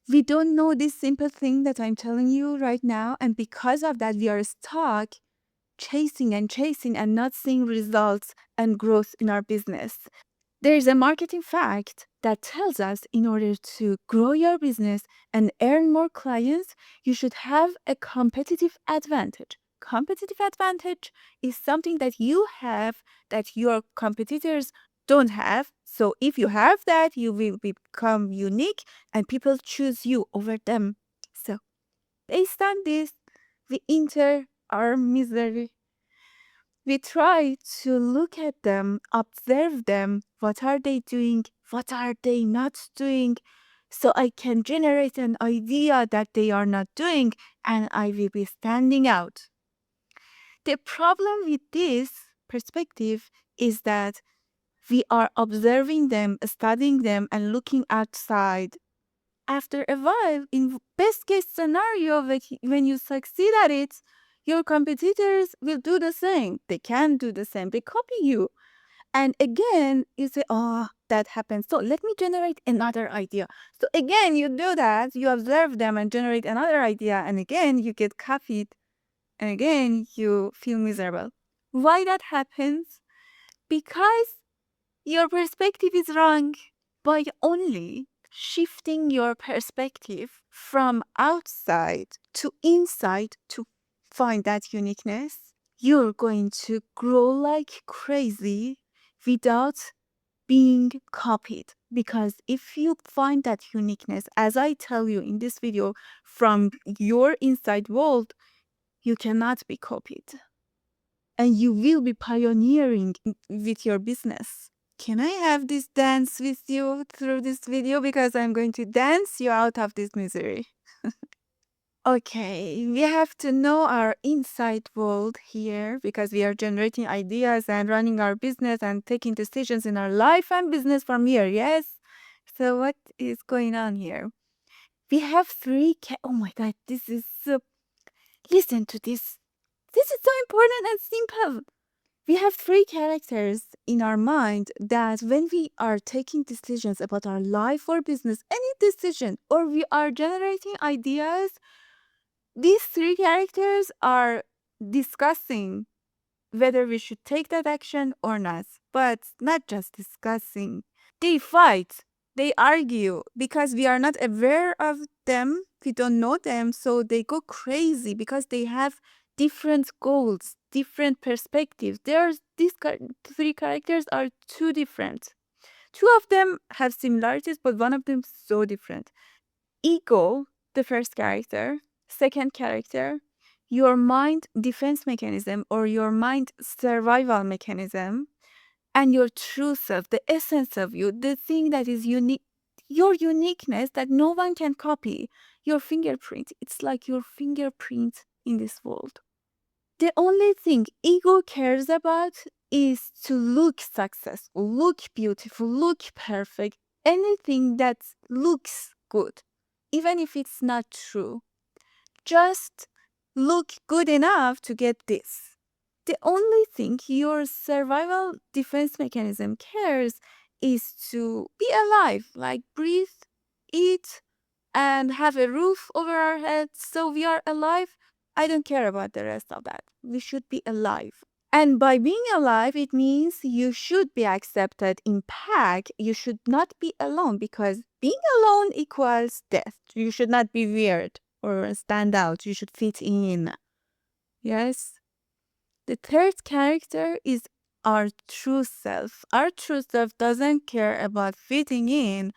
We don't know this simple thing that I'm telling you right now. And because of that, we are stuck chasing and not seeing results and growth in our business. There's a marketing fact that tells us in order to grow your business and earn more clients, you should have a competitive advantage. Competitive advantage is something that you have that your competitors don't have. So if you have that, you will become unique and people choose you over them. So based on this, we enter our misery. We try to look at them, observe them. What are they doing? What are they not doing? So I can generate an idea that they are not doing and I will be standing out. The problem with this perspective is that we are observing them, studying them, and looking outside. After a while, in best case scenario, when you succeed at it, your competitors will do the same. They can do the same. They copy you. And again, you say, oh, that happens. So let me generate another idea. So again, you do that. You observe them and generate another idea. And again, you get copied. And again, you feel miserable. Why that happens? Because your perspective is wrong. By only shifting your perspective from outside to inside to find that uniqueness, you're going to grow like crazy without being copied. Because if you find that uniqueness, as I tell you in this video, from your inside world, you cannot be copied. And you will be pioneering with your business. Can I have this dance with you through this video? Because I'm going to dance you out of this misery. Okay, we have to know our inside world here because we are generating ideas and running our business and taking decisions in our life and business from here, yes? So what is going on here? We have oh my God, this is so, listen to this. This is so important and simple. We have three characters in our mind that when we are taking decisions about our life or business, any decision, or we are generating ideas, these three characters are discussing whether we should take that action or not. But not just discussing. They fight, they argue because we are not aware of them, we don't know them, so they go crazy because they have different goals, different perspectives. These three characters are too different. Two of them have similarities, but one of them is so different. Ego, the first character, second character, your mind defense mechanism or your mind survival mechanism, and your true self, the essence of you, the thing that is unique, your uniqueness that no one can copy, your fingerprint. It's like your fingerprint in this world. The only thing ego cares about is to look successful, look beautiful, look perfect, anything that looks good, even if it's not true. Just look good enough to get this. The only thing your survival defense mechanism cares is to be alive, like breathe, eat, and have a roof over our heads. So we are alive. I don't care about the rest of that. We should be alive. And by being alive, it means you should be accepted in pack. You should not be alone because being alone equals death. You should not be weird or stand out. You should fit in. Yes. The third character is our true self. Our true self doesn't care about fitting in.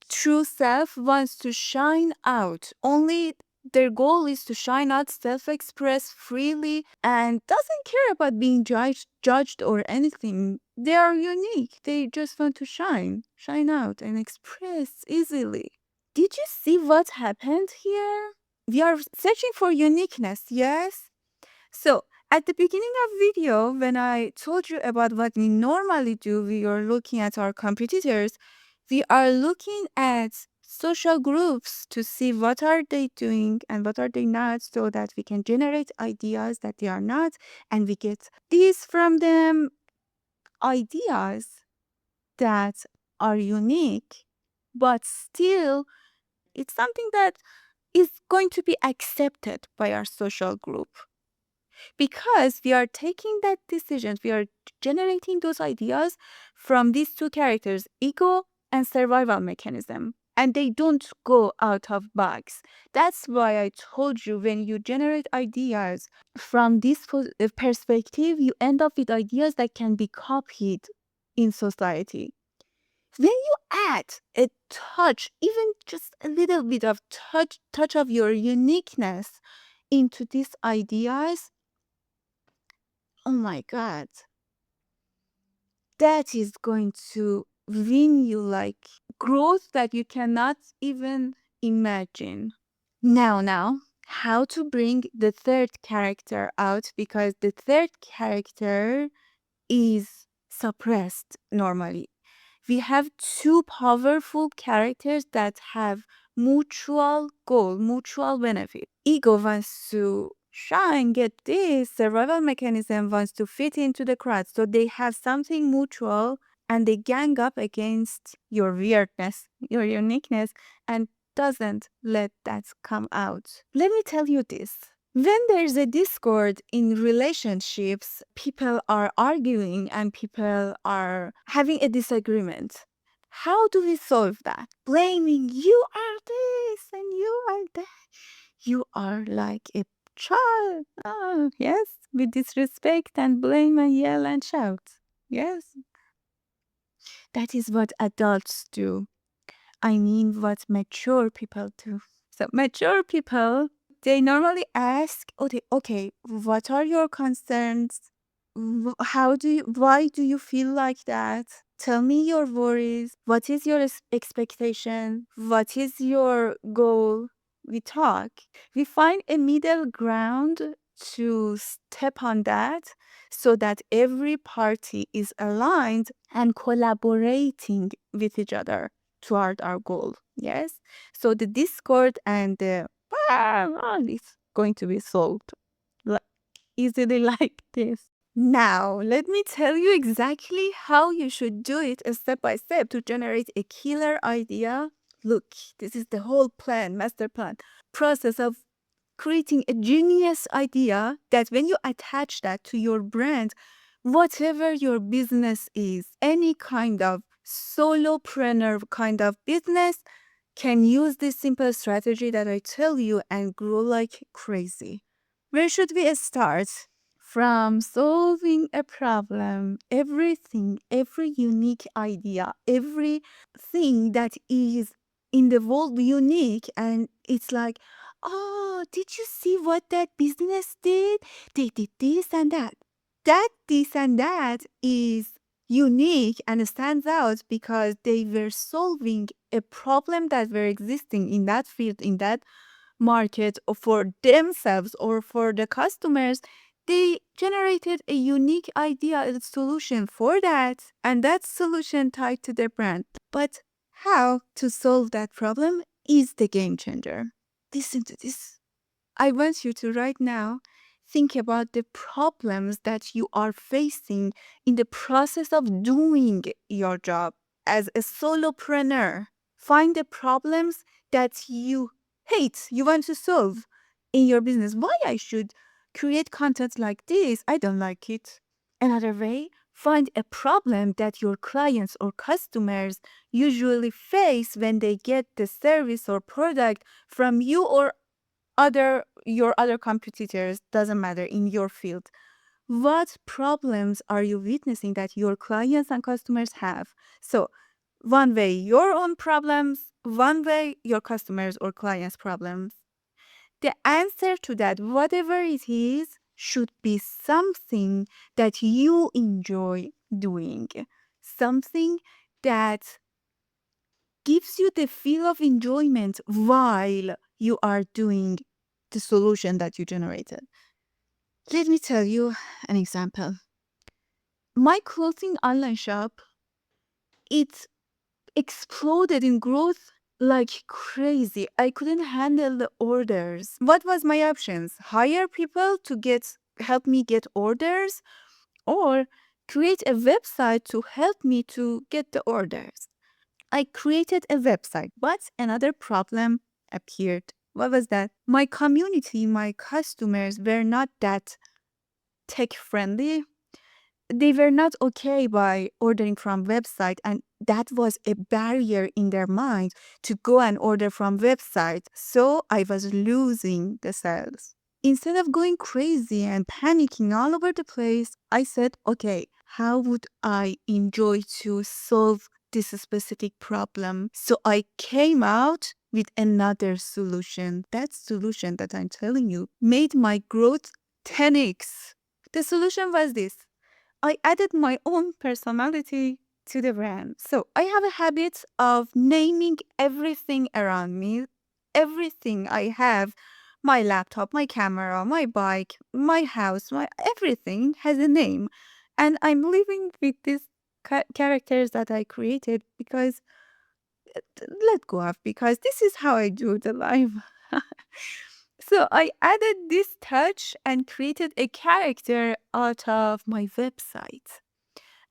True self wants to shine out. Only their goal is to shine out, self-express freely, and doesn't care about being judged or anything. They are unique. They just want to shine out and express easily. Did you see what happened here? We are searching for uniqueness, yes? So at the beginning of video, when I told you about what we normally do, we are looking at our competitors. We are looking at social groups to see what are they doing and what are they not, so that we can generate ideas that they are not, and we get these from them, ideas that are unique, but still It's something that is going to be accepted by our social group because we are taking that decision, we are generating those ideas from these two characters, ego and survival mechanism. And they don't go out of box. That's why I told you when you generate ideas from this perspective, you end up with ideas that can be copied in society. When you add a touch, even just a little bit of touch of your uniqueness into these ideas, oh my God, that is going to win you like growth that you cannot even imagine. Now, how to bring the third character out, because the third character is suppressed normally. We have two powerful characters that have mutual goal, mutual benefit. Ego wants to try and get this, survival mechanism wants to fit into the crowd. So they have something mutual and they gang up against your weirdness, your uniqueness, and doesn't let that come out. Let me tell you this. When there's a discord in relationships, people are arguing and people are having a disagreement. How do we solve that? Blaming you are this and you are that. You are like a child. Oh, yes, we disrespect and blame and yell and shout. Yes, that is what adults do. I mean, what mature people do. So, mature people, they normally ask, okay, what are your concerns? Why do you feel like that? Tell me your worries. What is your expectation? What is your goal? We talk. We find a middle ground to step on that so that every party is aligned and collaborating with each other toward our goal. Yes. So the discord and the is going to be solved easily like this. Now, let me tell you exactly how you should do it step by step to generate a killer idea. Look, this is the whole plan, master plan, process of creating a genius idea that when you attach that to your brand, whatever your business is, any kind of solopreneur kind of business can use this simple strategy that I tell you and grow like crazy. Where should we start? From solving a problem, everything, every unique idea, everything that is in the world unique, and it's like, oh, did you see what that business did? They did this and that. That, this, and that is unique and stands out because they were solving a problem that were existing in that field, in that market, or for themselves or for the customers. They generated a unique idea, a solution for that, and that solution tied to their brand. But how to solve that problem is the game changer. Listen to this. I want you to right now think about the problems that you are facing in the process of doing your job as a solopreneur. Find the problems that you hate, you want to solve in your business. Why I should create content like this? I don't like it. Another way, find a problem that your clients or customers usually face when they get the service or product from you or your other competitors, doesn't matter, in your field. What problems are you witnessing that your clients and customers have? So one way your own problems, one way your customers or clients problems. The answer to that, whatever it is, should be something that you enjoy doing, something that gives you the feel of enjoyment while you are doing the solution that you generated. Let me tell you an example. My clothing online shop, it exploded in growth like crazy. I couldn't handle the orders. What was my options? Hire people to help me get orders, or create a website to help me to get the orders. I created a website, but another problem appeared. What was that? My community, my customers were not that tech friendly. They were not okay by ordering from website, and that was a barrier in their mind to go and order from website. So I was losing the sales. Instead of going crazy and panicking all over the place, I said, okay, how would I enjoy to solve this specific problem? So I came out with another solution. That solution that I'm telling you made my growth 10x. The solution was this: I added my own personality to the brand. So I have a habit of naming everything around me. Everything I have, my laptop, my camera, my bike, my house, my everything has a name. And I'm living with these characters that I created because let go of, because this is how I do the life. So I added this touch and created a character out of my website.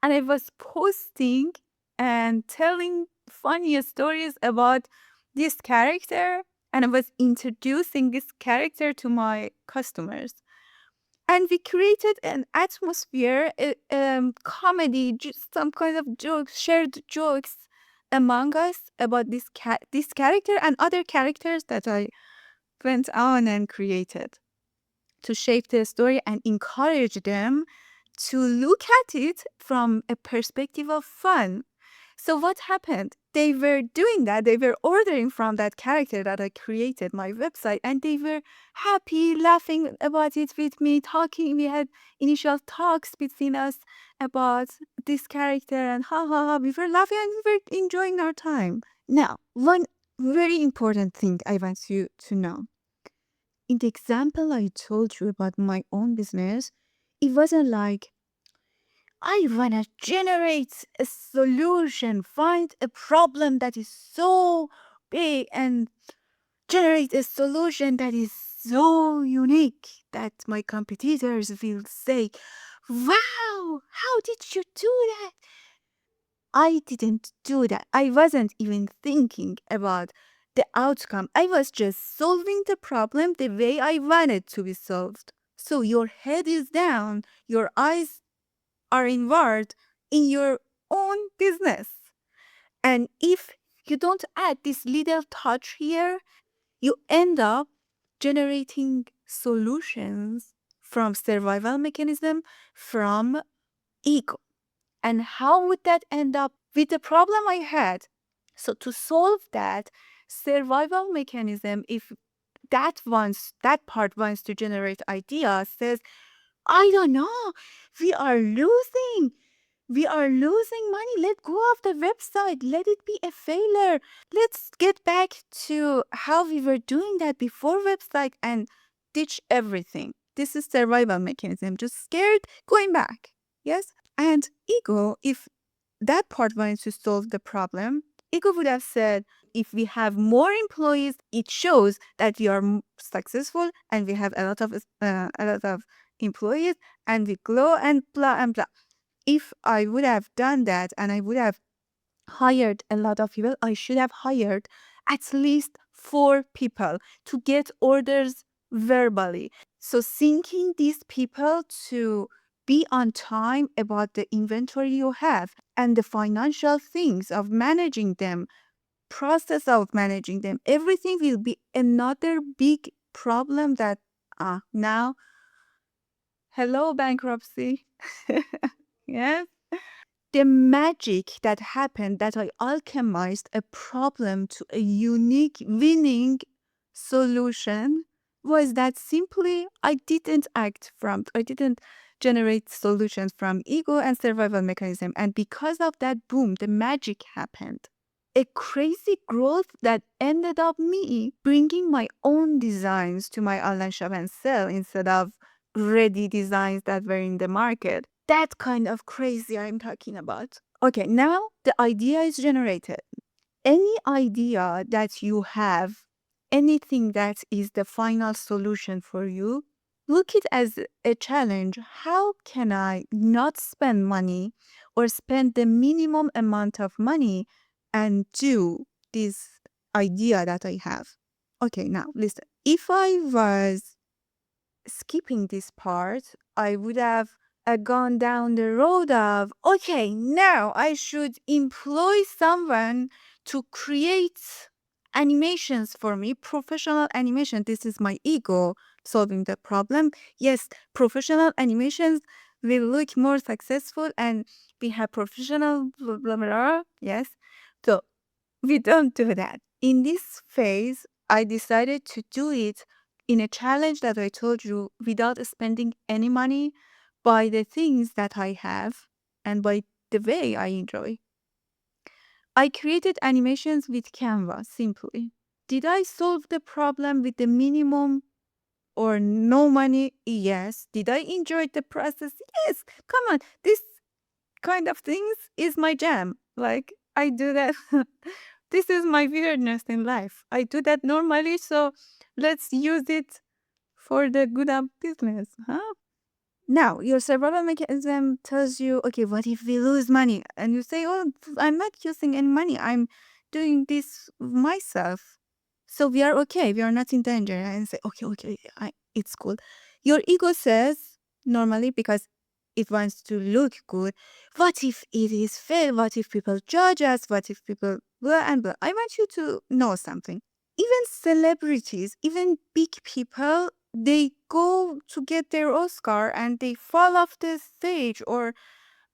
And I was posting and telling funny stories about this character, and I was introducing this character to my customers. And we created an atmosphere, comedy, just some kind of jokes, shared jokes among us about this character and other characters that I went on and created to shape the story and encourage them to look at it from a perspective of fun. So what happened? They were doing that. They were ordering from that character that I created, my website, and they were happy, laughing about it with me, talking. We had initial talks between us about this character, and ha ha ha. We were laughing and we were enjoying our time. Now, one very important thing I want you to know. In the example I told you about my own business, it wasn't like I want to generate a solution, find a problem that is so big and generate a solution that is so unique that my competitors will say, wow, how did you do that? I didn't do that. I wasn't even thinking about the outcome. I was just solving the problem the way I wanted to be solved. So your head is down, your eyes are inward in your own business. And if you don't add this little touch here, you end up generating solutions from survival mechanism, from ego. And how would that end up with the problem I had? So to solve that survival mechanism, if that part wants to generate ideas, says, I don't know, we are losing. We are losing money. Let go of the website. Let it be a failure. Let's get back to how we were doing that before website and ditch everything. This is survival mechanism. Just scared going back. Yes? And ego, if that part wanted to solve the problem, ego would have said, if we have more employees, it shows that we are successful and we have a lot of employees and we grow and blah and blah. If I would have done that and I would have hired a lot of people, I should have hired at least 4 people to get orders verbally. So syncing these people to be on time about the inventory you have and the financial things of managing them, process of managing them, everything will be another big problem that now, hello bankruptcy. Yes. The magic that happened, that I alchemized a problem to a unique winning solution, was that simply I didn't generate solutions from ego and survival mechanism. And because of that, boom, the magic happened. A crazy growth that ended up me bringing my own designs to my online shop and sell instead of ready designs that were in the market. That kind of crazy I'm talking about. Okay, now the idea is generated. Any idea that you have, anything that is the final solution for you, look it as a challenge. How can I not spend money or spend the minimum amount of money and do this idea that I have? Okay, now listen. If I was skipping this part, I would have gone down the road of, okay, now I should employ someone to create animations for me, professional animation. This is my ego solving the problem. Yes, professional animations will look more successful and we have professional blah, blah, blah. Yes. So we don't do that. In this phase, I decided to do it in a challenge that I told you without spending any money by the things that I have and by the way I enjoy. I created animations with Canva simply. Did I solve the problem with the minimum or no money? Yes. Did I enjoy the process? Yes. Come on. This kind of things is my jam. Like I do that. This is my weirdness in life. I do that normally, so let's use it for the good of business, huh? Now, your survival mechanism tells you, okay, what if we lose money? And you say, oh, I'm not using any money. I'm doing this myself. So we are okay. We are not in danger. And say, okay, it's cool. Your ego says, normally, because it wants to look good, what if it is fair? What if people judge us? What if people blah and blah? I want you to know something. Even celebrities, even big people, they go to get their Oscar and they fall off the stage or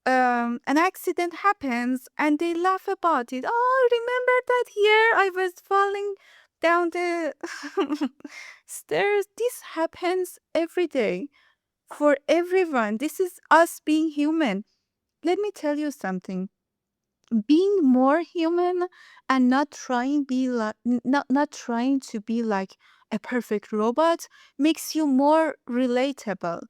an accident happens and they laugh about it. Oh, remember that year I was falling down the stairs? This happens every day for everyone. This is us being human. Let me tell you something. Being more human and not trying be like not trying to be like a perfect robot makes you more relatable.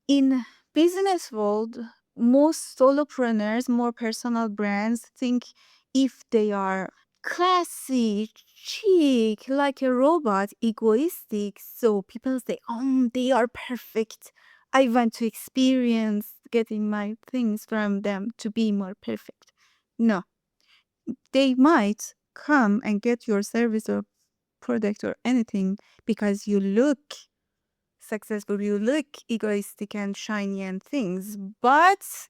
In business world, most solopreneurs, more personal brands think if they are classy, chic, like a robot, egoistic, so people say, oh, they are perfect. I want to experience getting my things from them to be more perfect. No, they might come and get your service or product or anything because you look successful, you look egoistic and shiny and things, but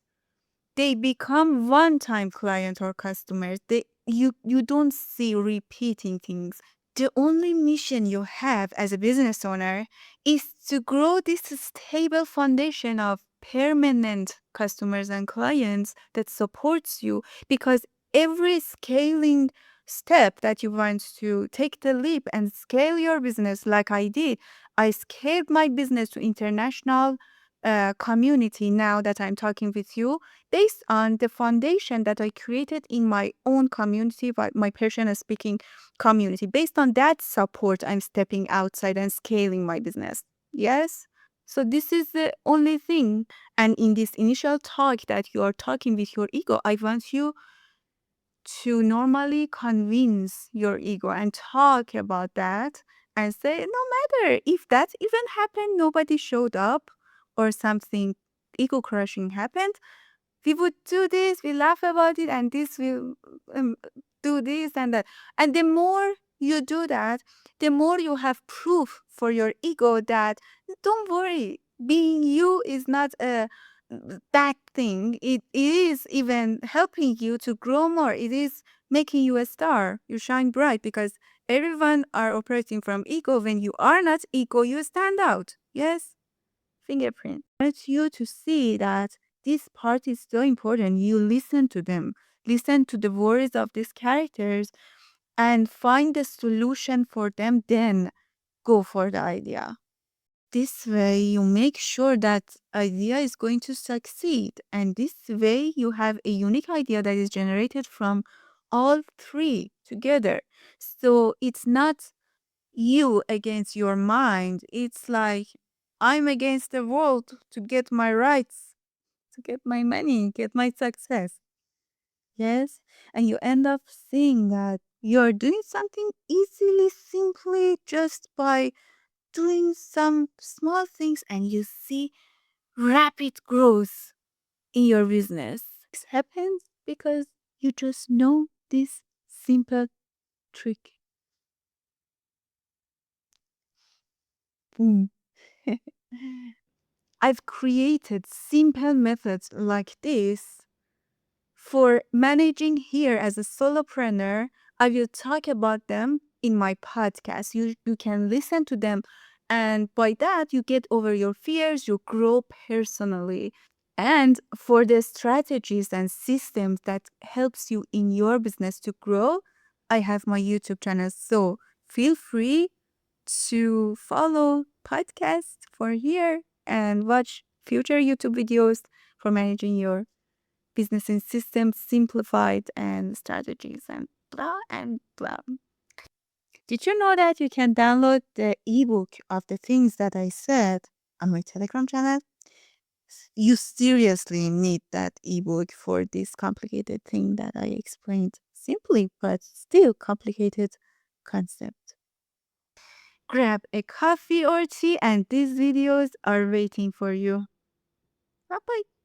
they become one-time client or customers. You don't see repeating things. The only mission you have as a business owner is to grow this stable foundation of permanent customers and clients that supports you, because every scaling step that you want to take the leap and scale your business like I did. I scaled my business to international community now that I'm talking with you, based on the foundation that I created in my own community, my Persian speaking community. Based on that support, I'm stepping outside and scaling my business. Yes? So this is the only thing. And in this initial talk that you are talking with your ego, I want you to normally convince your ego and talk about that and say, no matter if that even happened, nobody showed up or something ego crushing happened, we would do this, we laugh about it, and this will do this and that. And the more you do that, the more you have proof for your ego that don't worry, being you is not a bad thing. It is even helping you to grow more. It is making you a star. You shine bright because everyone are operating from ego. When you are not ego, you stand out. Yes? Fingerprint. I want you to see that this part is so important. You listen to them, listen to the words of these characters, and find a solution for them, then go for the idea. This way, you make sure that idea is going to succeed. And this way, you have a unique idea that is generated from all three together. So it's not you against your mind. It's like I'm against the world to get my rights, to get my money, get my success. Yes. And you end up seeing that you're doing something easily, simply just by doing some small things, and you see rapid growth in your business. This happens because you just know this simple trick. Mm. I've created simple methods like this for managing here as a solopreneur. I will talk about them in my podcast. You can listen to them, and by that you get over your fears, you grow personally. And for the strategies and systems that helps you in your business to grow, I have my YouTube channel. So feel free to follow podcast for here and watch future YouTube videos for managing your business in systems simplified and strategies and blah and blah. Did you know that you can download the ebook of the things that I said on my Telegram channel? You seriously need that ebook for this complicated thing that I explained simply, but still complicated concept. Grab a coffee or tea, and these videos are waiting for you. Bye bye.